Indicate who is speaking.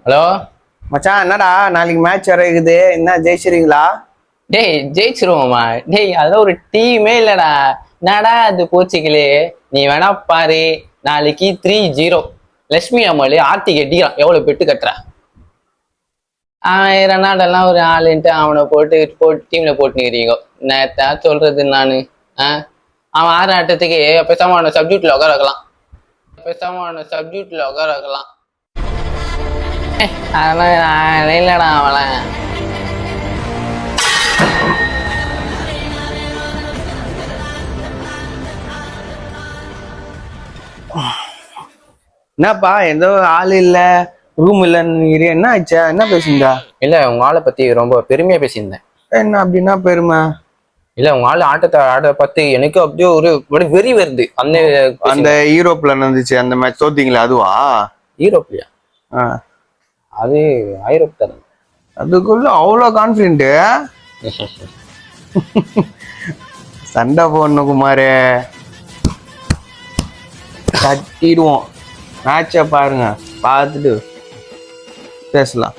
Speaker 1: Hello
Speaker 2: மச்சான் என்னடா நாளைக்கு மேட்ச் வர இருக்குது என்ன ஜெயிச்சிருங்களா?
Speaker 1: டேய் ஜெயிச்சிருவோமா? டேய் அதெல்லாம் ஒரு டீமே இல்லடா. என்னடா அது போச்சுக்கலே. நீ வேணா பாரு, நாளைக்கு 3-0 லட்சுமி அம்மாளு ஆர்த்திக்கு அடிக்கிறான். எவ்வளவு பெட்டு கட்டுற? ரெனால்டெல்லாம் ஒரு ஆளுன்ட்டு அவனை போட்டு டீம்ல போட்டுக்கிறீங்க. நேத்தான் சொல்றது நானு. அவன் ஆறு ஆட்டத்துக்கு பேசாம அவனை சப்ஜெக்ட்ல உட்கார வைக்கலாம். அதெல்லாம் இல்லடா அவளை.
Speaker 2: என்னப்பா எந்த ஆள் இல்ல, ரூம் இல்லன்னு என்ன ஆச்சா? என்ன பேசுறா?
Speaker 1: இல்ல உங்க ஆளை பத்தி ரொம்ப பெருமையா பேசியிருந்தேன்.
Speaker 2: என்ன அப்படின்னா பெருமை?
Speaker 1: இல்ல உங்க ஆளு ஆட்ட பத்தி எனக்கு அப்படியே ஒரு வெறி வருது.
Speaker 2: அந்த யூரோப்ல நடந்துச்சு அந்த மேட்ச், தோத்தீங்களா? அதுவா?
Speaker 1: யூரோப்லயா? அது ஐரோப் தானே.
Speaker 2: அதுக்குள்ள அவ்வளோ கான்பிடென்ட்? சண்டை போடணும் குமாரே, கட்டிடுவோம். மேட்சை பாருங்க, பார்த்துட்டு பேசலாம்.